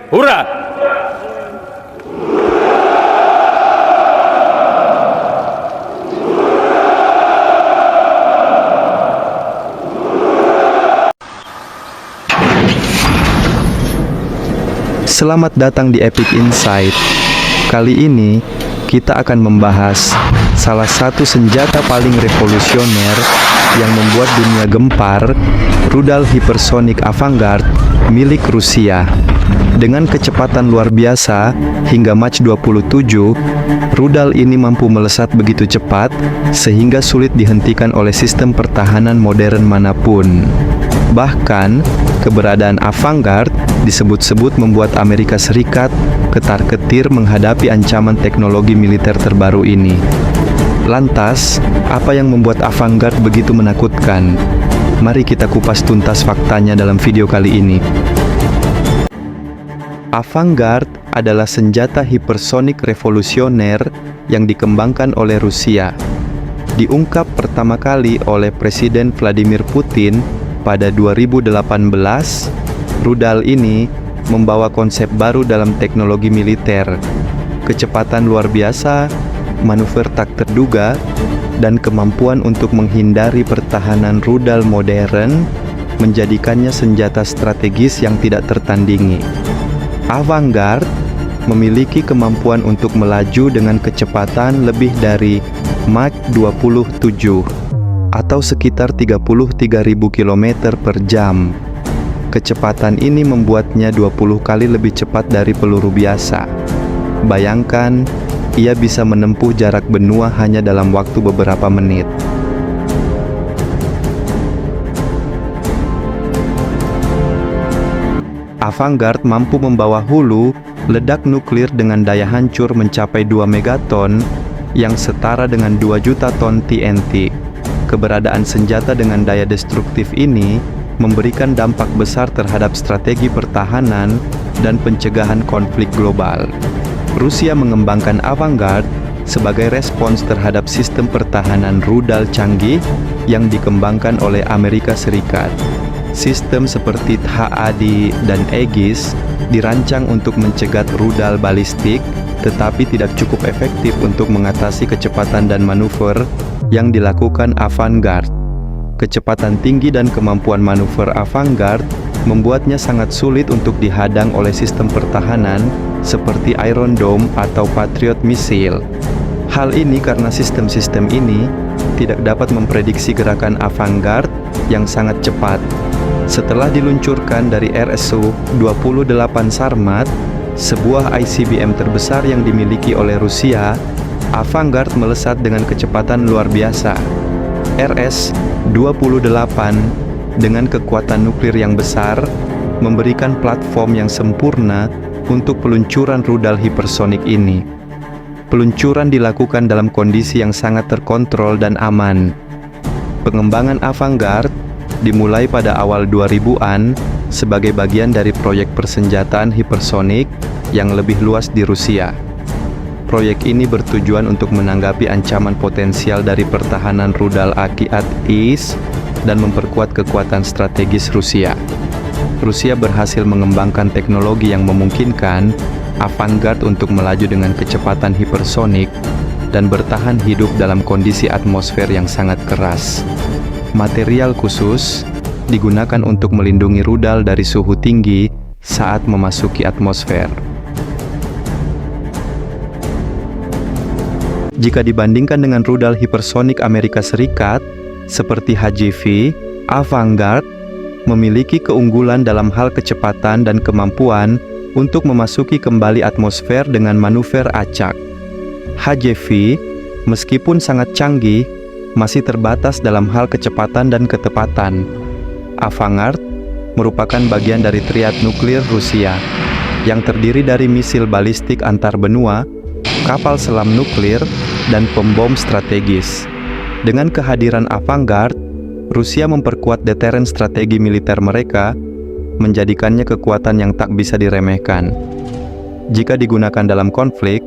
Hurrah! Selamat datang di Epic Insight. Kali ini kita akan membahas salah satu senjata paling revolusioner yang membuat dunia gempar, rudal hipersonic Avangard milik Rusia. Dengan kecepatan luar biasa hingga Mach 27, rudal ini mampu melesat begitu cepat sehingga sulit dihentikan oleh sistem pertahanan modern manapun. Bahkan, keberadaan Avangard disebut-sebut membuat Amerika Serikat ketar-ketir menghadapi ancaman teknologi militer terbaru ini. Lantas, apa yang membuat Avangard begitu menakutkan? Mari kita kupas tuntas faktanya dalam video kali ini. Avangard adalah senjata hipersonik revolusioner yang dikembangkan oleh Rusia. Diungkap pertama kali oleh Presiden Vladimir Putin pada 2018, rudal ini membawa konsep baru dalam teknologi militer, kecepatan luar biasa, manuver tak terduga, dan kemampuan untuk menghindari pertahanan rudal modern menjadikannya senjata strategis yang tidak tertandingi. Avangard memiliki kemampuan untuk melaju dengan kecepatan lebih dari Mach 27 atau sekitar 33.000 km per jam. Kecepatan ini membuatnya 20 kali lebih cepat dari peluru biasa. Bayangkan, ia bisa menempuh jarak benua hanya dalam waktu beberapa menit. Avangard mampu membawa hulu ledak nuklir dengan daya hancur mencapai 2 megaton yang setara dengan 2 juta ton TNT. Keberadaan senjata dengan daya destruktif ini memberikan dampak besar terhadap strategi pertahanan dan pencegahan konflik global. Rusia mengembangkan Avangard sebagai respons terhadap sistem pertahanan rudal canggih yang dikembangkan oleh Amerika Serikat. Sistem seperti HAD dan Aegis dirancang untuk mencegat rudal balistik, tetapi tidak cukup efektif untuk mengatasi kecepatan dan manuver yang dilakukan Avangard. Kecepatan tinggi dan kemampuan manuver Avangard membuatnya sangat sulit untuk dihadang oleh sistem pertahanan seperti Iron Dome atau Patriot missile. Hal ini karena sistem-sistem ini tidak dapat memprediksi gerakan Avangard yang sangat cepat. Setelah diluncurkan dari RSU-28 Sarmat, sebuah ICBM terbesar yang dimiliki oleh Rusia, Avangard melesat dengan kecepatan luar biasa. RS-28 dengan kekuatan nuklir yang besar memberikan platform yang sempurna untuk peluncuran rudal hipersonik ini. Peluncuran dilakukan dalam kondisi yang sangat terkontrol dan aman. Pengembangan Avangard dimulai pada awal 2000-an sebagai bagian dari proyek persenjataan hipersonik yang lebih luas di Rusia. Proyek ini bertujuan untuk menanggapi ancaman potensial dari pertahanan rudal Akiat-IS dan memperkuat kekuatan strategis Rusia. Rusia berhasil mengembangkan teknologi yang memungkinkan Avangard untuk melaju dengan kecepatan hipersonik dan bertahan hidup dalam kondisi atmosfer yang sangat keras. Material khusus digunakan untuk melindungi rudal dari suhu tinggi saat memasuki atmosfer. Jika dibandingkan dengan rudal hipersonik Amerika Serikat, seperti HJV, Avangard memiliki keunggulan dalam hal kecepatan dan kemampuan untuk memasuki kembali atmosfer dengan manuver acak. HJV, meskipun sangat canggih, masih terbatas dalam hal kecepatan dan ketepatan. Avangard merupakan bagian dari triad nuklir Rusia, yang terdiri dari misil balistik antar benua, kapal selam nuklir, dan pembom strategis. Dengan kehadiran Avangard, Rusia memperkuat deteren strategi militer mereka, menjadikannya kekuatan yang tak bisa diremehkan. Jika digunakan dalam konflik,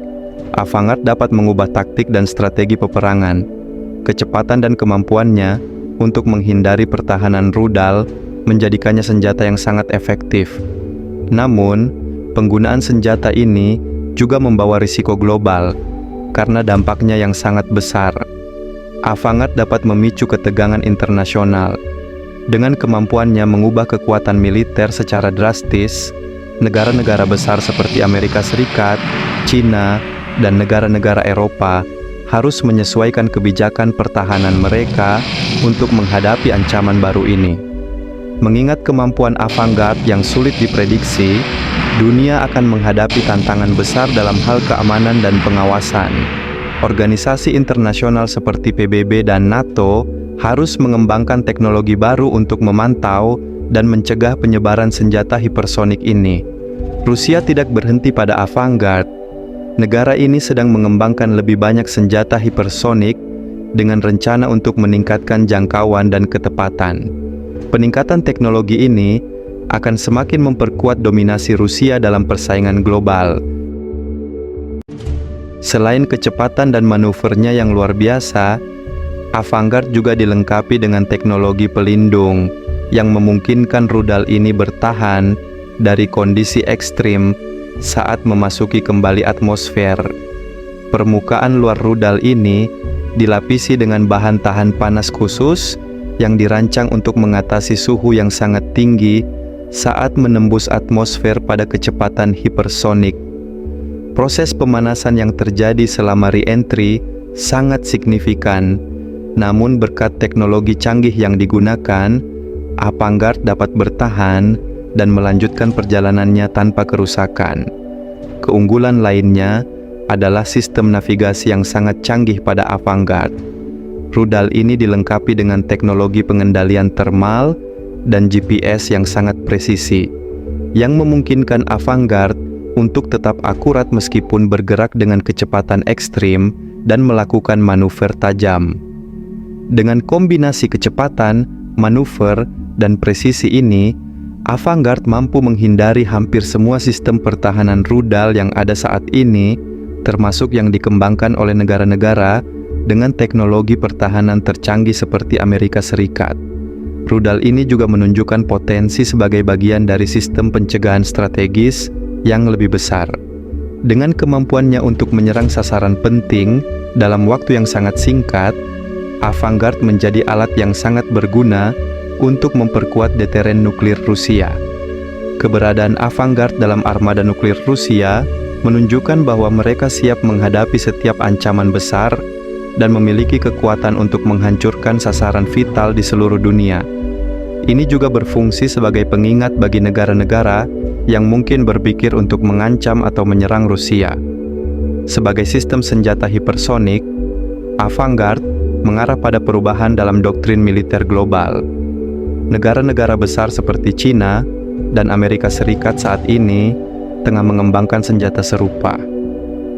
Avangard dapat mengubah taktik dan strategi peperangan. Kecepatan dan kemampuannya untuk menghindari pertahanan rudal menjadikannya senjata yang sangat efektif. Namun, penggunaan senjata ini juga membawa risiko global karena dampaknya yang sangat besar. Avangard dapat memicu ketegangan internasional. Dengan kemampuannya mengubah kekuatan militer secara drastis, negara-negara besar seperti Amerika Serikat, China, dan negara-negara Eropa harus menyesuaikan kebijakan pertahanan mereka untuk menghadapi ancaman baru ini. Mengingat kemampuan Avangard yang sulit diprediksi, dunia akan menghadapi tantangan besar dalam hal keamanan dan pengawasan. Organisasi internasional seperti PBB dan NATO harus mengembangkan teknologi baru untuk memantau dan mencegah penyebaran senjata hipersonik ini. Rusia tidak berhenti pada Avangard. Negara ini sedang mengembangkan lebih banyak senjata hipersonik dengan rencana untuk meningkatkan jangkauan dan ketepatan. Peningkatan teknologi ini akan semakin memperkuat dominasi Rusia dalam persaingan global. Selain kecepatan dan manuvernya yang luar biasa, Avangard juga dilengkapi dengan teknologi pelindung yang memungkinkan rudal ini bertahan dari kondisi ekstrim saat memasuki kembali atmosfer. Permukaan luar rudal ini dilapisi dengan bahan tahan panas khusus yang dirancang untuk mengatasi suhu yang sangat tinggi saat menembus atmosfer pada kecepatan hipersonik. Proses pemanasan yang terjadi selama re-entry sangat signifikan, namun berkat teknologi canggih yang digunakan, Avangard dapat bertahan dan melanjutkan perjalanannya tanpa kerusakan. Keunggulan lainnya adalah sistem navigasi yang sangat canggih pada Avangard. Rudal ini dilengkapi dengan teknologi pengendalian thermal dan GPS yang sangat presisi, yang memungkinkan Avangard untuk tetap akurat meskipun bergerak dengan kecepatan ekstrim dan melakukan manuver tajam. Dengan kombinasi kecepatan, manuver, dan presisi ini, Avangard mampu menghindari hampir semua sistem pertahanan rudal yang ada saat ini, termasuk yang dikembangkan oleh negara-negara dengan teknologi pertahanan tercanggih seperti Amerika Serikat. Rudal ini juga menunjukkan potensi sebagai bagian dari sistem pencegahan strategis yang lebih besar. Dengan kemampuannya untuk menyerang sasaran penting dalam waktu yang sangat singkat, Avangard menjadi alat yang sangat berguna untuk memperkuat deteren nuklir Rusia. Keberadaan Avangard dalam armada nuklir Rusia menunjukkan bahwa mereka siap menghadapi setiap ancaman besar dan memiliki kekuatan untuk menghancurkan sasaran vital di seluruh dunia. Ini juga berfungsi sebagai pengingat bagi negara-negara yang mungkin berpikir untuk mengancam atau menyerang Rusia. Sebagai sistem senjata hipersonik, Avangard mengarah pada perubahan dalam doktrin militer global. Negara-negara besar seperti China dan Amerika Serikat saat ini tengah mengembangkan senjata serupa.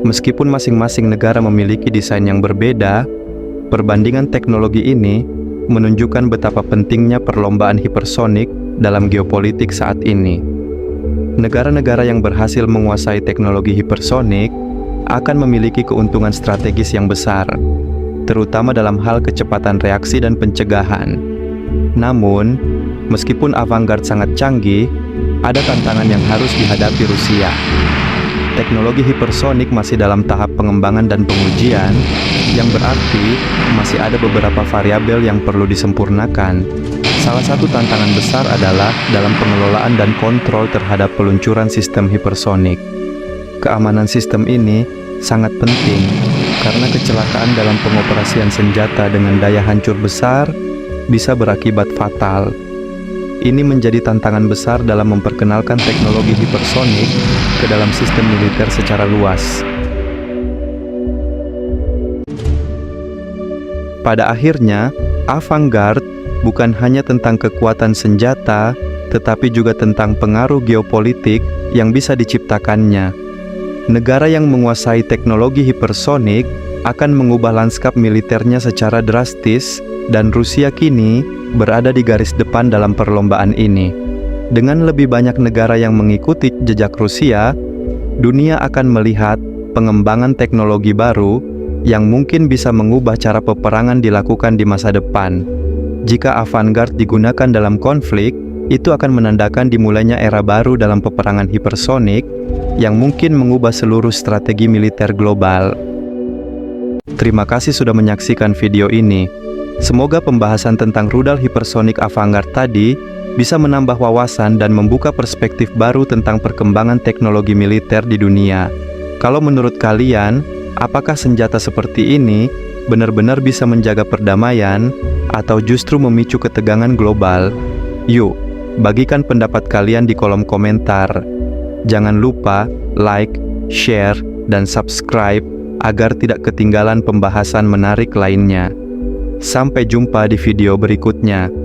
Meskipun masing-masing negara memiliki desain yang berbeda, perbandingan teknologi ini menunjukkan betapa pentingnya perlombaan hipersonik dalam geopolitik saat ini. Negara-negara yang berhasil menguasai teknologi hipersonik akan memiliki keuntungan strategis yang besar, terutama dalam hal kecepatan reaksi dan pencegahan. Namun, meskipun Avangard sangat canggih, ada tantangan yang harus dihadapi Rusia. Teknologi hipersonik masih dalam tahap pengembangan dan pengujian, yang berarti masih ada beberapa variabel yang perlu disempurnakan. Salah satu tantangan besar adalah dalam pengelolaan dan kontrol terhadap peluncuran sistem hipersonik. Keamanan sistem ini sangat penting, karena kecelakaan dalam pengoperasian senjata dengan daya hancur besar bisa berakibat fatal. Ini menjadi tantangan besar dalam memperkenalkan teknologi hipersonik ke dalam sistem militer secara luas. Pada akhirnya, Avangard bukan hanya tentang kekuatan senjata, tetapi juga tentang pengaruh geopolitik yang bisa diciptakannya. Negara yang menguasai teknologi hipersonik akan mengubah lanskap militernya secara drastis, dan Rusia kini berada di garis depan dalam perlombaan ini. Dengan lebih banyak negara yang mengikuti jejak Rusia, dunia akan melihat pengembangan teknologi baru yang mungkin bisa mengubah cara peperangan dilakukan di masa depan. Jika Avangard digunakan dalam konflik, itu akan menandakan dimulainya era baru dalam peperangan hipersonik yang mungkin mengubah seluruh strategi militer global. Terima kasih sudah menyaksikan video ini. Semoga pembahasan tentang rudal hipersonik Avangard tadi bisa menambah wawasan dan membuka perspektif baru tentang perkembangan teknologi militer di dunia. Kalau menurut kalian, apakah senjata seperti ini benar-benar bisa menjaga perdamaian atau justru memicu ketegangan global? Yuk, bagikan pendapat kalian di kolom komentar. Jangan lupa like, share, dan subscribe agar tidak ketinggalan pembahasan menarik lainnya. Sampai jumpa di video berikutnya.